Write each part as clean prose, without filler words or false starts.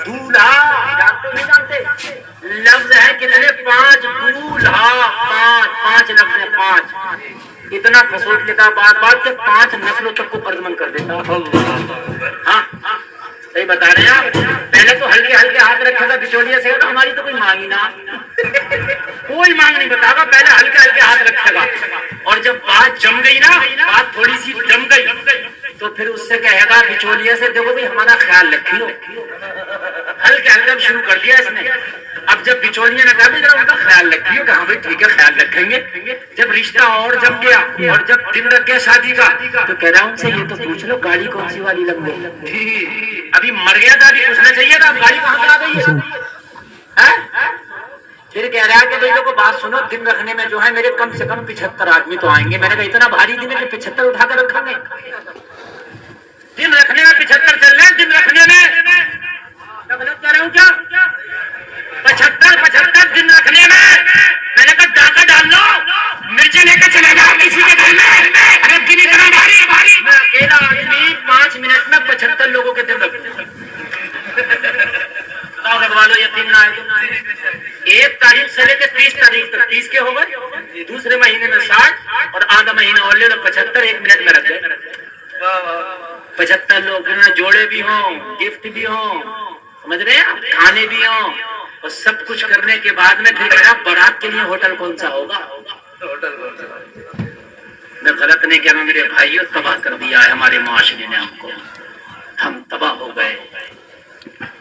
دولہا جانتے نہیں جانتے؟ لفظ ہے کتنے؟ 5 دولہا، 5 لفظ ہیں، 5. اتنا فسوٹ لکھا بات بات کہ 5 نسلوں تک کو پردمن کر دیتا. ہاں صحیح بتا رہے ہیں آپ. پہلے تو ہلکے ہلکے ہاتھ رکھے گا بچولیے سے، ہماری تو کوئی مانگی نہ، کوئی مانگ نہیں بتا گا، پہلے ہلکے ہلکے ہاتھ رکھے گا. اور جب بات جم گئی نا، بات تھوڑی سی جم گئی تو پھر اس سے کہے گا بچولیے سے دیکھو بھائی ہمارا خیال رکھیو. ہلکے ہلکے شروع کر دیا اس نے. اب جب بچولیے نے کہا بھی ذرا ان کا خیال رکھیو، کہا بھائی ٹھیک ہے خیال رکھیں گے. جب رشتہ اور جم گیا اور جب دن رکھ گیا شادی کا تو کہہ رہا ان سے یہ تو پوچھ لو گاڑی کون سی والی لگ گئی. ابھی مر گیا تھا، ابھی پوچھنا چاہیے تھا گاڑی کہاں سے آ گئی ہے. پھر کہہ رہا ہے کہ بھائی دیکھو بات سنو، دن رکھنے میں جو ہے میرے کم سے کم 75 آدمی تو آئیں گے. میں نے کہا اتنا بھاری دن ہے کہ 75 اٹھا کر رکھیں گے؟ دن رکھنے میں 75 چل رہے ہیں. دن رکھنے میں غلط کہہ رہا ہوں کیا؟ 75 دن رکھنے میں نے کہا ڈاکہ ڈال لو، مرچیں لے کے چلے جاؤ کسی کے گھر میں. ارے دن اتنا بھاری، میں اکیلا آدمی 5 منٹ میں 75 لوگوں کے دن رکھتے ہیں. والو یقین نہ آئے. 1 تاریخ سے لے کے 30 تاریخ تک 30 کے ہو گئے، دوسرے مہینے میں 60 اور آدھا مہینہ اور لے لو 75. 1 منٹ میں رکھ گئے 75 لوگ. جوڑے بھی ہوں، گفٹ بھی ہوں، سمجھ رہے ہیں، کھانے بھی ہوں، اور سب کچھ کرنے کے بعد میں پھر کہا بارات کے لیے ہوٹل کون سا ہوگا. میں غلط نہیں کہہ رہا ہوں میرے بھائیوں، تباہ کر دیا ہے ہمارے معاشرے نے ہم کو. ہم تباہ ہو گئے،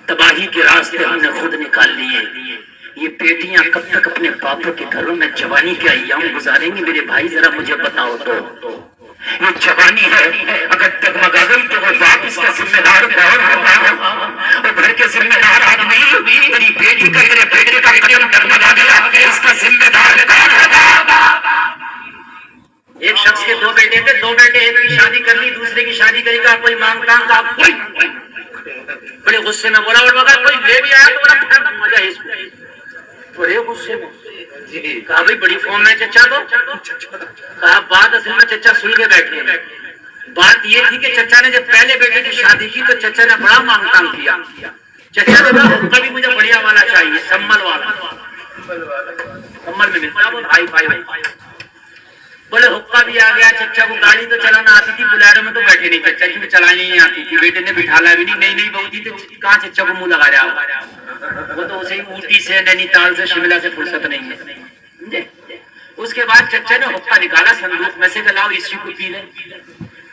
تباہی کے راستے ہم نے خود نکال لیے. یہ بیٹیاں کب تک اپنے باپوں کے گھروں میں جوانی کے ایام گزاریں گی میرے بھائی؟ ذرا مجھے بتاؤ تو. یہ جوانی ہے، اگر ڈگمگا گئی تو وہ باپ اس کا ذمہ دار کون ہوگا؟ اور گھر کے ذمہ دار آدمی میری بیٹی کا، میرے بیٹے کا قدم ڈگمگا گیا، اس کا ذمہ دار کون ہوگا؟ ایک شخص کے 2 بیٹے تھے، 2 بیٹے، ایک کی شادی کر لی، دوسرے کی شادی کرے گا کوئی مانگ تانگ کا. بڑے غصے میں بولا، اور مگر کوئی لے بھی آیا تو بڑا پھر مزہ ہے اس کو. بڑے غصے میں کہا بھائی بڑی فون میں چچا کو. کہا بات اصل میں چچا سلگے بیٹھے ہیں. بات یہ تھی کہ چچا نے جب پہلے بیٹے کی شادی کی تو چچا نے بڑا مانگ تانگ کیا. چچا نے کہا حقہ بھی مجھے بڑھیا والا چاہیے، سمل والا. سمل میں ملتا وہ بھائی. بولے حقہ بھی آ گیا. چچا کو گاڑی تو چلانا آتی تھی، بلیرو میں تو بیٹھے نہیں، چچا کی چلانی نہیں آتی تھی. بیٹے نے بٹھالا بھی نہیں، نئی بہو تھی تو کہاں چچا کو منہ لگا رہا. وہ تو اسے اوٹی سے، نینی تال سے، شملہ سے فرصت نہیں ہے. اس کے بعد چچا نے حقہ نکالا صندوق میں سے کہ لاؤ اسی کو پی لیں.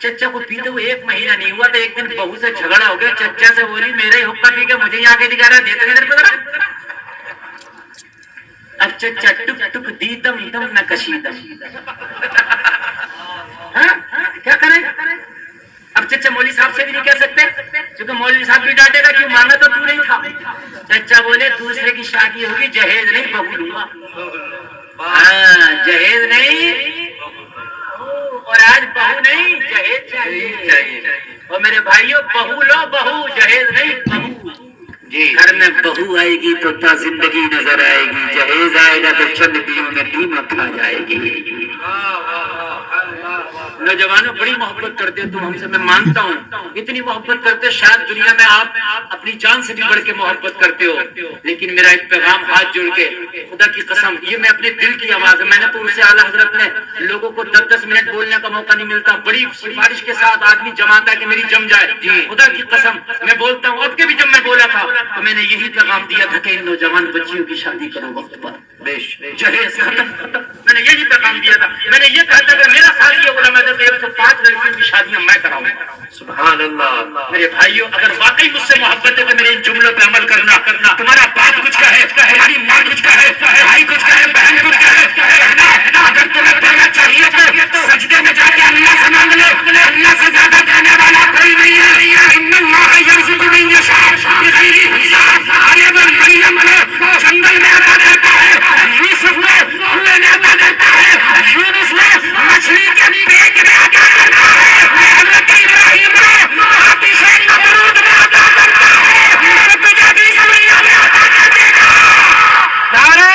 چچا کو پیتے ہوئے 1 مہینہ نہیں ہوا تو ایک دن بہو سے جھگڑا ہو گیا. چچا سے بولی میرا ہی حقہ پی کے مجھے یہاں کے دکھا رہا، دیتے ادھر پہ. اب چچا ٹک ٹک دی دم دم نہ کشیدم. کیا کریں؟ اب چچا مولوی صاحب سے بھی نہیں کہہ سکتے کیونکہ مولوی صاحب بھی ڈانٹے گا کیوں مانگا تو نہیں تھا. چچا بولے دوسرے کی شادی ہوگی، جہیز نہیں بہو لوں گا. ہاں جہیز نہیں، اور آج بہو نہیں جہیز چاہیے. اور میرے بھائیوں بہو لو، بہو جہیز نہیں بہو. گھر میں بہو آئے گی تو تا زندگی نظر آئے گی، جہیز آئے گا تو چند دیوں میں قیمت آ جائے گی. نوجوانوں بڑی محبت کرتے تم ہم سے، میں مانتا ہوں اتنی محبت کرتے شاید دنیا میں آپ اپنی جان سے بھی بڑھ کے محبت کرتے ہو. لیکن میرا ایک پیغام ہاتھ جوڑ کے خدا کی قسم، یہ میں اپنے دل کی آواز ہے. میں نے تو ان سے اعلیٰ حضرت نے لوگوں کو 10-10 منٹ بولنے کا موقع نہیں ملتا، بڑی سفارش کے ساتھ آدمی جماتا ہے کہ میری جم جائے. خدا کی قسم میں بولتا ہوں، اب کے بھی جب میں بولا تھا تو میں نے یہی پیغام دیا تھا کہ ان نوجوان بچیوں کی شادی کرو وقت پر، جہیز ختم. میں نے یہی پیغام دیا تھا. میں نے یہ کہا تھا کہ میرا سال یہ علماء سے 105 لڑکیوں کی شادیاں میں کراؤں گا. سبحان اللہ. میرے بھائیوں اگر واقعی مجھ سے محبت ہے تو میرے ان جملوں پہ عمل کرنا. تمہارا باپ کچھ کہے، تمہاری ماں کچھ کہے، بھائی کچھ کہے، بہن کچھ کہے، اگر تمہیں دینا چاہیے تو سجدے میں جا کے اللہ سے مانگ لو. اللہ سے زیادہ دینے والا کوئی نہیں ہے. ان اللہ یرزق من یشاء بغیر حساب. مریم نے جنگل میں عطا دیتا ہے، یوسف نے کنویں میں عطا دیتا ہے، یونس نے مچھلی کے پیٹ میں عطا کرتا ہے، حضرت ابراہیم نے آتش نمرود میں عطا کرتا ہے، تجھے بھی دنیا میں عطا کر دے گا. نعرہ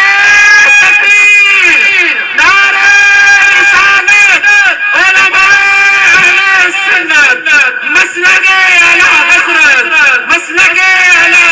تکبیر، نعرہ رسالت، علماء اہل سنت، مسلک اعلی حضرت، مسلک اعلی